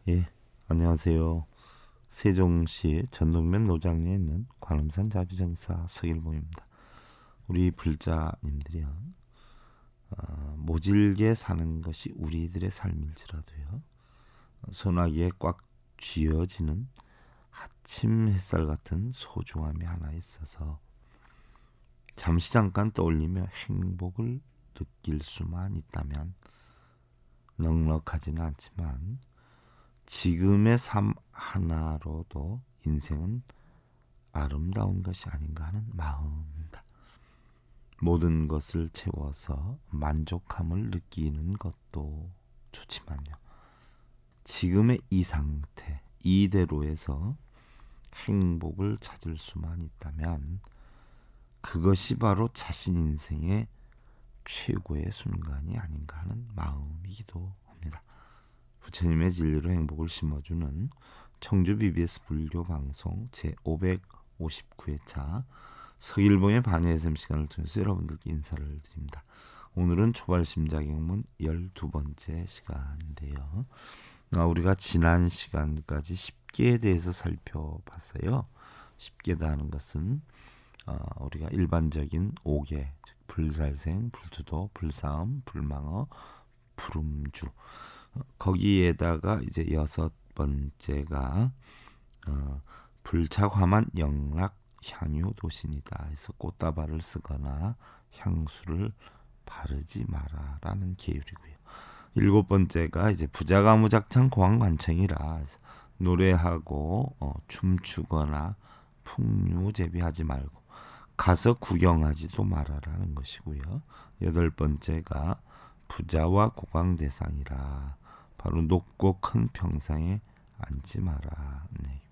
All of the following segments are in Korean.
예, 안녕하세요. 세종시 전동면 노장리에 있는 관음산 자비정사 서일봉입니다. 우리 불자님들이요, 모질게 사는 것이 우리들의 삶일지라도요, 소나기에 꽉 쥐어지는 아침 햇살 같은 소중함이 하나 있어서 잠시 잠깐 떠올리며 행복을 느낄 수만 있다면 넉넉하지는 않지만 지금의 삶 하나로도 인생은 아름다운 것이 아닌가 하는 마음입니다. 모든 것을 채워서 만족함을 느끼는 것도 좋지만요, 지금의 이 상태 이대로에서 행복을 찾을 수만 있다면 그것이 바로 자신 인생의 최고의 순간이 아닌가 하는 마음이기도 합니다. 부처님의 진리로 행복을 심어주는 청주 BBS 불교 방송 제559회차 서일봉의 반야 SM 시간을 통해서 여러분들께 인사를 드립니다. 오늘은 초발심자경문 12번째 시간인데요. 우리가 지난 시간까지 10계에 대해서 살펴봤어요. 10계다 하는 것은 우리가 일반적인 5계, 즉 불살생, 불투도, 불사음, 불망어, 불음주, 거기에다가 이제 6번째가 불착화만 영락 향유 도신이다. 해서 꽃다발을 쓰거나 향수를 바르지 마라라는 계율이고요. 7번째가 이제 부자가무작창 공황관청이라 노래하고 춤추거나 풍류제비하지 말고 가서 구경하지도 말아라는 것이고요. 8번째가 부자와 고광대상이라 바로 높고 큰 평상에 앉지 마라. 네.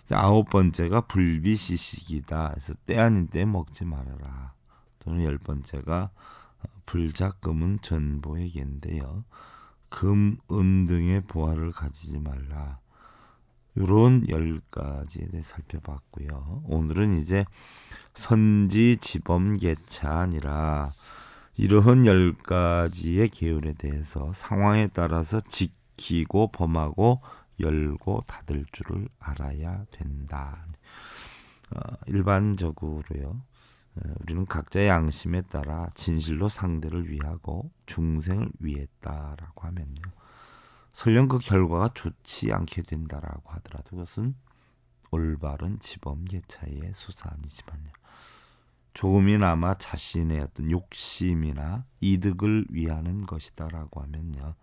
9번째가 불비시식이다. 그래서 때 아닌 때 먹지 말아라. 또는 10번째가 불작금은 전보에게인데요, 금, 은 등의 보화를 가지지 말라. 이런 10가지에 대해 살펴봤고요. 오늘은 이제 선지지범계차니라 이러한 10가지의 계율에 대해서 상황에 따라서 지키고 범하고 열고 닫을 줄을 알아야 된다. 일반적으로요, 우리는 각자의 양심에 따라 진실로 상대를 위하고 중생을 위했다라고 하면요, 설령 그 결과가 좋지 않게 된다라고 하더라도 그것은 올바른 지범계차의 수사아니지만요, 조금이나마 자신의 어떤 욕심이나 이득을 위하는 것이다라고 하면요,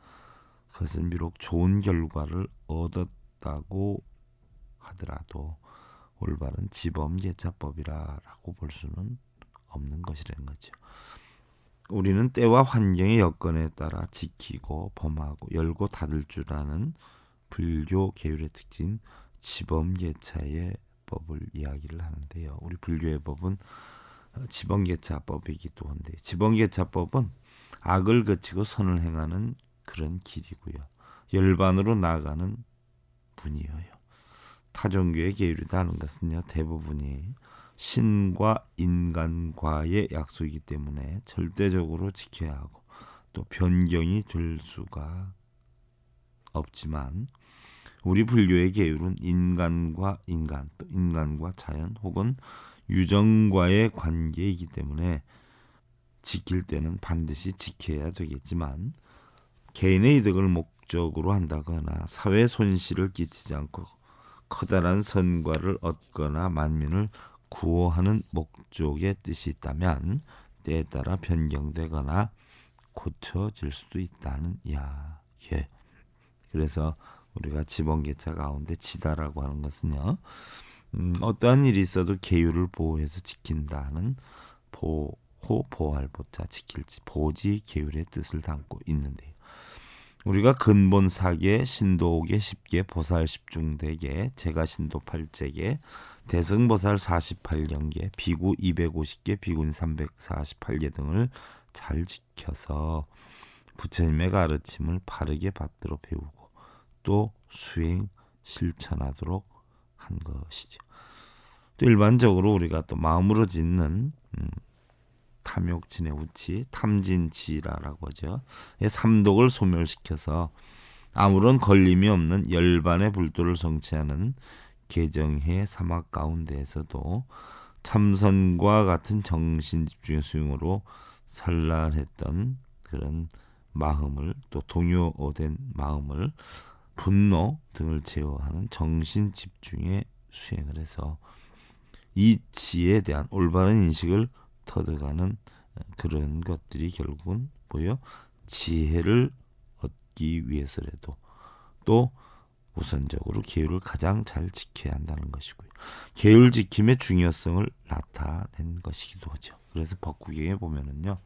그것은 비록 좋은 결과를 얻었다고 하더라도 올바른 지범계차법이라고 볼 수는 없는 것이라는 거죠. 우리는 때와 환경의 여건에 따라 지키고 범하고 열고 닫을 줄 아는 불교 계율의 특징 지범계차의 법을 이야기를 하는데요. 우리 불교의 법은 지범계차법이기도 한데, 지범계차법은 악을 그치고 선을 행하는 그런 길이고요, 열반으로 나아가는 분이에요. 타종교의 계율이다 하는 것은요, 대부분이 신과 인간과의 약속이기 때문에 절대적으로 지켜야 하고 또 변경이 될 수가 없지만, 우리 불교의 계율은 인간과 인간, 또 인간과 자연 혹은 유정과의 관계이기 때문에 지킬 때는 반드시 지켜야 되겠지만, 개인의 이득을 목적으로 한다거나 사회 손실을 끼치지 않고 커다란 선과를 얻거나 만민을 구호하는 목적의 뜻이 있다면 때에 따라 변경되거나 고쳐질 수도 있다는 이야기. 그래서 우리가 지범계차 가운데 지다라고 하는 것은요, 어떠한 일이 있어도 계율을 보호해서 지킨다는 보호, 보호할 보자 지킬지 보지 계율의 뜻을 담고 있는데요, 우리가 근본 4계, 신도 5계, 10계, 보살 10중대계, 제가신도 8제계, 대승보살 48경계, 비구 250개, 비군 348개 등을 잘 지켜서 부처님의 가르침을 바르게 받도록 배우고 또 수행, 실천하도록 한 것이죠. 또 일반적으로 우리가 또 마음으로 짓는 탐욕진의 우치, 탐진치라라고 하죠. 삼독을 소멸시켜서 아무런 걸림이 없는 열반의 불도를 성취하는 개정해 사막 가운데에서도 참선과 같은 정신 집중의 수용으로 산란했던 그런 마음을, 또 동요된 마음을 분노 등을 제어하는 정신 집중의 수행을 해서 이치에 대한 올바른 인식을 터득하는 그런 것들이 결국은 뭐요? 지혜를 얻기 위해서라도 또 우선적으로 계율을 가장 잘 지켜야 한다는 것이고요. 계율 지킴의 중요성을 나타낸 것이기도 하죠. 그래서 법국경에 보면은요,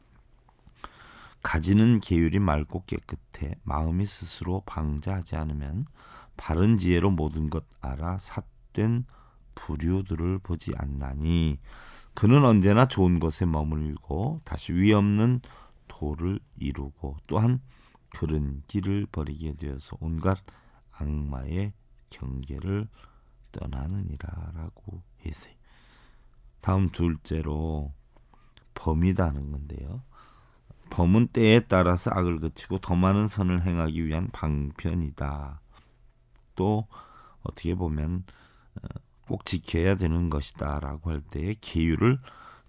가지는 계율이 맑고 깨끗해 마음이 스스로 방자하지 않으면 바른 지혜로 모든 것 알아 삿된 부류들을 보지 않나니 그는 언제나 좋은 곳에 머물고 다시 위없는 도를 이루고 또한 그른 길을 버리게 되어서 온갖 악마의 경계를 떠나느니라라고 했어요. 다음 둘째로 범이다 하는 건데요. 범은 때에 따라서 악을 그치고 더 많은 선을 행하기 위한 방편이다. 또 어떻게 보면 꼭 지켜야 되는 것이다 라고 할 때에 계율을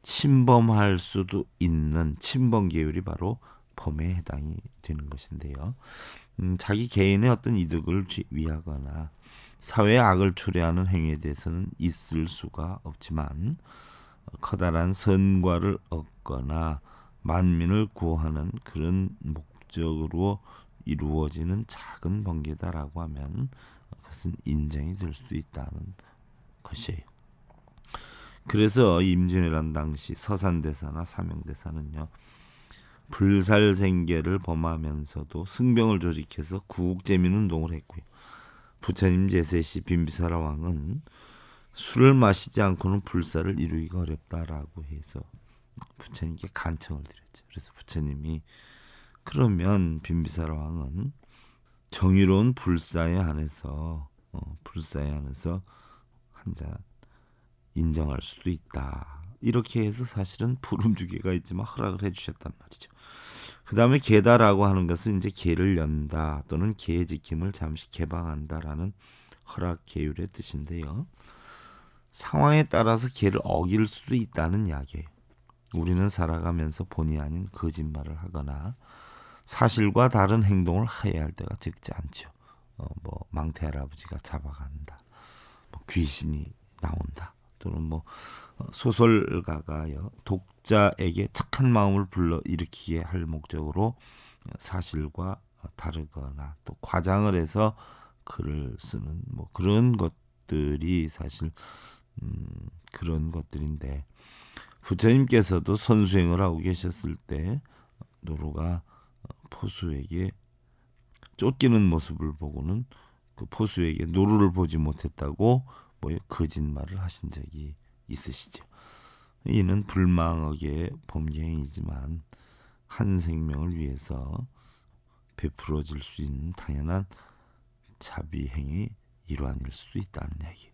침범할 수도 있는 침범 계율이 바로 범에 해당이 되는 것인데요. 자기 개인의 어떤 이득을 위하거나 사회의 악을 초래하는 행위에 대해서는 있을 수가 없지만 커다란 선과를 얻거나 만민을 구하는 그런 목적으로 이루어지는 작은 번개다라고 하면 그것은 인정이 될 수도 있다는 것이에요. 그래서 임진왜란 당시 서산대사나 사명대사는요, 불살생계를 범하면서도 승병을 조직해서 구국제민운동을 했고요. 부처님 제세 시 빈비사라 왕은 술을 마시지 않고는 불사를 이루기가 어렵다라고 해서 부처님께 간청을 드렸죠. 그래서 부처님이 그러면 빈비사라 왕은 정의로운 불사에 한해서 한 잔 인정할 수도 있다. 이렇게 해서 사실은 부름주계가 있지만 허락을 해주셨단 말이죠. 그 다음에 계다라고 하는 것은 이제 계를 연다 또는 계의 지킴을 잠시 개방한다라는 허락 계율의 뜻인데요. 상황에 따라서 계를 어길 수도 있다는 이야기예요. 우리는 살아가면서 본의 아닌 거짓말을 하거나 사실과 다른 행동을 해야 할 때가 적지 않죠. 망태 할아버지가 잡아간다, 귀신이 나온다, 또는 소설가가요 독자에게 착한 마음을 불러 일으키게 할 목적으로 사실과 다르거나 또 과장을 해서 글을 쓰는 그런 것들이 사실 그런 것들인데, 부처님께서도 선수행을 하고 계셨을 때 노루가 포수에게 쫓기는 모습을 보고는 그 포수에게 노루를 보지 못했다고 거짓말을 하신 적이 있으시죠. 이는 불망억의 범죄행위지만 한 생명을 위해서 베풀어질 수 있는 당연한 자비행위 일환일 수도 있다는 얘기.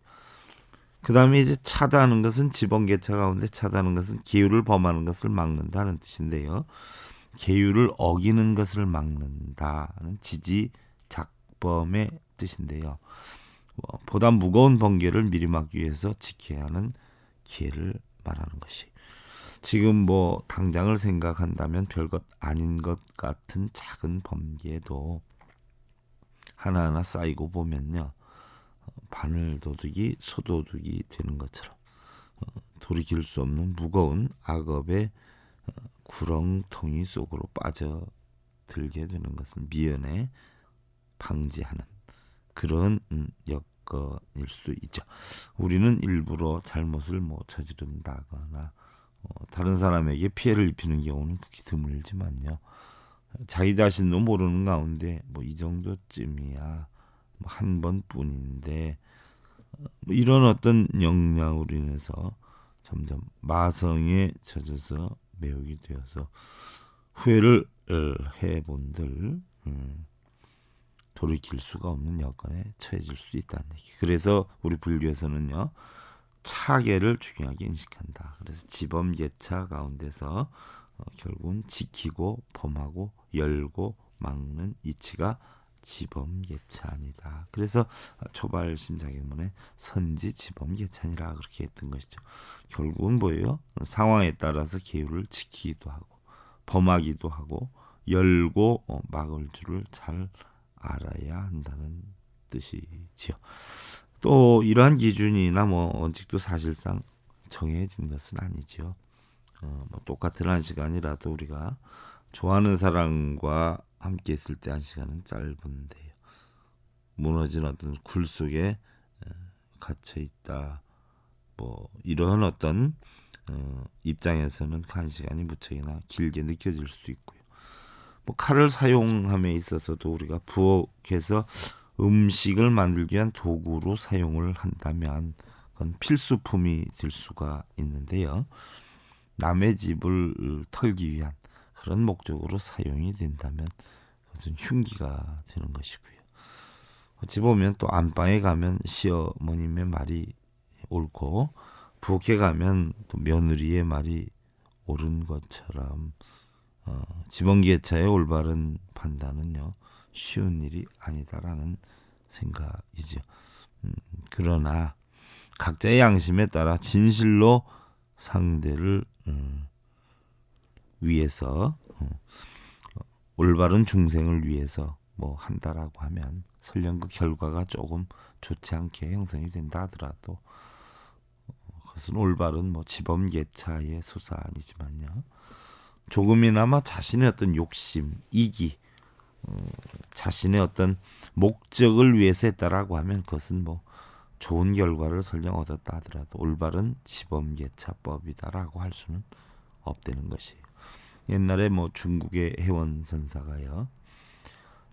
그 다음에 이제 차다는 것은 지번계차 가운데 차다는 것은 계율을 범하는 것을 막는다는 뜻인데요. 계율을 어기는 것을 막는다는 지지작범의 뜻인데요. 보다 무거운 번개를 미리 막기 위해서 지켜야 하는 계를 말하는 것이. 지금 당장을 생각한다면 별것 아닌 것 같은 작은 번개도 하나하나 쌓이고 보면요, 바늘도둑이 소도둑이 되는 것처럼 돌이킬 수 없는 무거운 악업의 구렁텅이 속으로 빠져들게 되는 것을 미연에 방지하는 그런 여건일 수도 있죠. 우리는 일부러 잘못을 저지른다거나 다른 사람에게 피해를 입히는 경우는 극히 드물지만요, 자기 자신도 모르는 가운데 이 정도쯤이야 한 번뿐인데 이런 어떤 영향으로 인해서 점점 마성에 젖어서 매혹이 되어서 후회를 해본들 돌이킬 수가 없는 여건에 처해질 수 있다는 얘기. 그래서 우리 불교에서는요, 차계를 중요하게 인식한다. 그래서 지범예차 가운데서 결국은 지키고 범하고 열고 막는 이치가 지범예찬이다. 그래서 초발심 자격문에 선지지범예찬이라 그렇게 했던 것이죠. 결국은 뭐예요? 상황에 따라서 계율을 지키기도 하고 범하기도 하고 열고 막을 줄을 잘 알아야 한다는 뜻이지요. 또 이러한 기준이나 원칙도 사실상 정해진 것은 아니죠. 똑같은 한 시간이라도 우리가 좋아하는 사람과 함께 있을 때 한 시간은 짧은데요. 무너진 어떤 굴 속에 갇혀 있다. 이런 어떤 입장에서는 그 한 시간이 무척이나 길게 느껴질 수도 있고요. 칼을 사용함에 있어서도 우리가 부엌에서 음식을 만들기 위한 도구로 사용을 한다면 그건 필수품이 될 수가 있는데요. 남의 집을 털기 위한 그런 목적으로 사용이 된다면 그것은 흉기가 되는 것이고요. 어찌 보면 또 안방에 가면 시어머님의 말이 옳고 부엌에 가면 또 며느리의 말이 옳은 것처럼 지번계차의 올바른 판단은요 쉬운 일이 아니다라는 생각이죠. 그러나 각자의 양심에 따라 진실로 상대를 위해서 올바른 중생을 위해서 한다라고 하면 설령 그 결과가 조금 좋지 않게 형성이 된다 하더라도 그것은 올바른 지범계차의 소산이지만요. 조금이나마 자신의 어떤 욕심, 이기, 자신의 어떤 목적을 위해서 했다라고 하면 그것은 좋은 결과를 설령 얻었다 하더라도 올바른 지범계차법이다라고 할 수는 없다는 것이에요. 옛날에 중국의 해원 선사가요.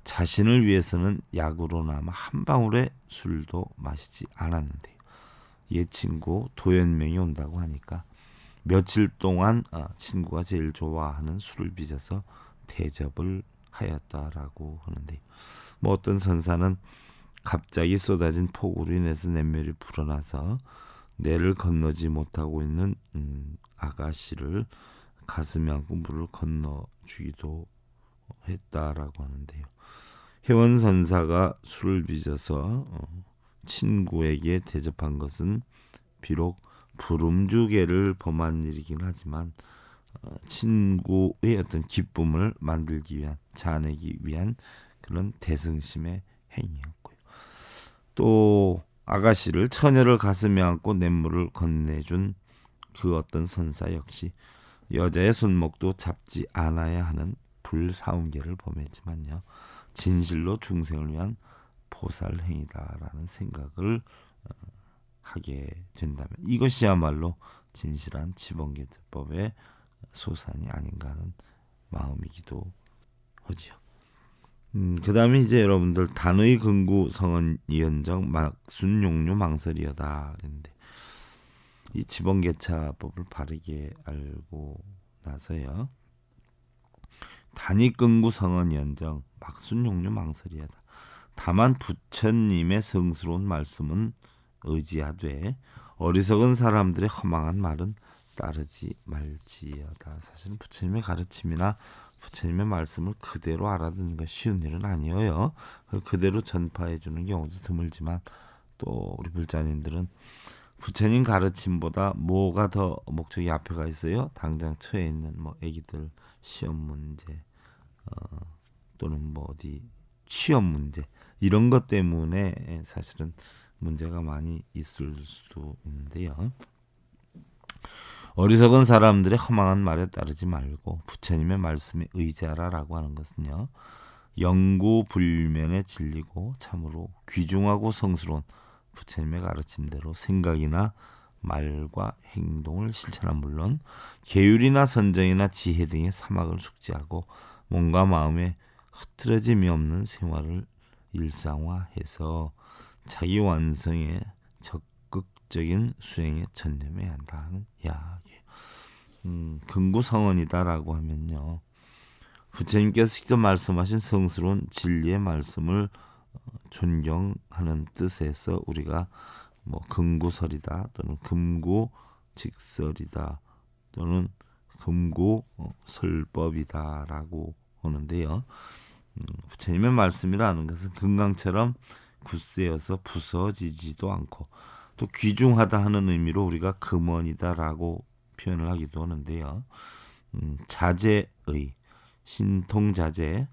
자신을 위해서는 약으로나마 한 방울의 술도 마시지 않았는데요. 얘 친구 도연명이 온다고 하니까 며칠 동안 친구가 제일 좋아하는 술을 빚어서 대접을 하였다라고 하는데요. 어떤 선사는 갑자기 쏟아진 폭우로 인해서 냇물이 불어나서 내를 건너지 못하고 있는 아가씨를 가슴에 안고 물을 건너주기도 했다라고 하는데요. 회원 선사가 술을 빚어서 친구에게 대접한 것은 비록 부름주계를 범한 일이긴 하지만 친구의 어떤 기쁨을 만들기 위한, 자아내기 위한 그런 대승심의 행위였고요. 또 아가씨를 처녀를 가슴에 안고 냇물을 건네준 그 어떤 선사 역시 여자의 손목도 잡지 않아야 하는 불사움계를 범했지만요. 진실로 중생을 위한 보살 행위다라는 생각을 하게 된다면 이것이야말로 진실한 지번계법의 소산이 아닌가 하는 마음이기도 하지요. 그 다음에 이제 여러분들 단의 근구 성언 이연정 막순 용료 망설이여다 했는데 이 지번계차법을 바르게 알고 나서요. 단의 근구 성언 이연정 막순 용료 망설이여다. 다만 부처님의 성스러운 말씀은 의지하되 어리석은 사람들의 허망한 말은 따르지 말지어다. 사실은 부처님의 가르침이나 부처님의 말씀을 그대로 알아듣는 것이 쉬운 일은 아니에요. 그대로 전파해 주는 경우도 드물지만 또 우리 불자님들은 부처님 가르침보다 뭐가 더 목적이 앞에 가 있어요? 당장 처해 있는 애기들 시험 문제 또는 어디 취업 문제 이런 것 때문에 사실은 문제가 많이 있을 수도 있는데요. 어리석은 사람들의 허망한 말에 따르지 말고 부처님의 말씀에 의지하라라고 하는 것은요. 영구불면의 진리고 참으로 귀중하고 성스러운 부처님의 가르침대로 생각이나 말과 행동을 실천한 물론 계율이나 선정이나 지혜 등의 사막을 숙지하고 몸과 마음에 흐트러짐이 없는 생활을 일상화해서 자기 완성에 적극적인 수행에 전념해야 한다는 이야기. 근구성언이다라고 하면요. 부처님께서 직접 말씀하신 성스러운 진리의 말씀을 존경하는 뜻에서 우리가 근구설이다 또는 금구직설이다 또는 금구설법이다라고 하는데요. 부처님의 말씀이라는 것은 금강처럼 굳세어서 부서지지도 않고 또 귀중하다 하는 의미로 우리가 금원이다라고 표현을 하기도 하는데요. 자재의 신통자재,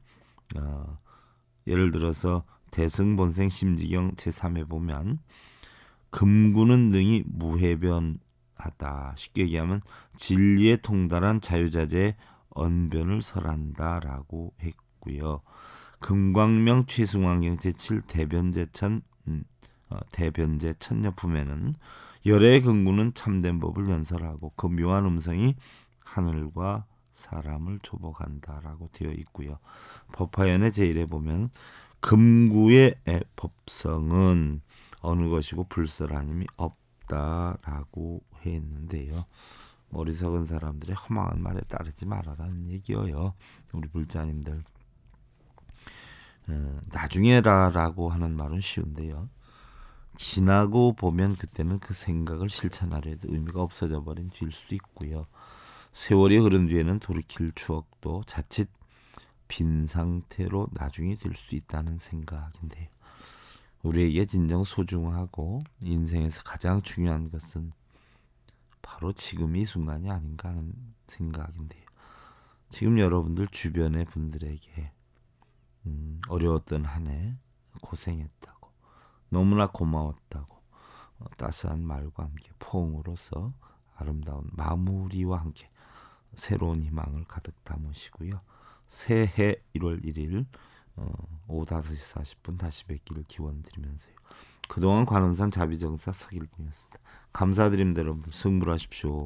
예를 들어서 대승본생 심지경 제3에 보면 금구는 능히 무해변하다. 쉽게 얘기하면 진리에 통달한 자유자재의 언변을 설한다라고 했고요. 금광명 최승환경 제7 대변제천 대변제 천녀품에는 열의 근구는 참된 법을 연설하고 그 묘한 음성이 하늘과 사람을 조복한다라고 되어 있고요. 법화연의 제1에 보면 금구의 법성은 어느 것이고 불설하님이 없다라고 했는데요. 어리석은 사람들의 허망한 말에 따르지 말아라는 얘기예요. 우리 불자님들. 나중에라라고 하는 말은 쉬운데요. 지나고 보면 그때는 그 생각을 실천하려 해도 의미가 없어져 버린 뒤일 수도 있고요. 세월이 흐른 뒤에는 돌이킬 추억도 자칫 빈 상태로 나중에 될 수도 있다는 생각인데요. 우리에게 진정 소중하고 인생에서 가장 중요한 것은 바로 지금 이 순간이 아닌가 하는 생각인데요. 지금 여러분들 주변의 분들에게 어려웠던 한 해 고생했다고 너무나 고마웠다고 따스한 말과 함께 포옹으로서 아름다운 마무리와 함께 새로운 희망을 가득 담으시고요. 새해 1월 1일 오후 5시 40분 다시 뵙기를 기원드리면서요. 그동안 관음산 자비정사 서길봉이었습니다. 감사드립니다. 여러분들 승부하십시오.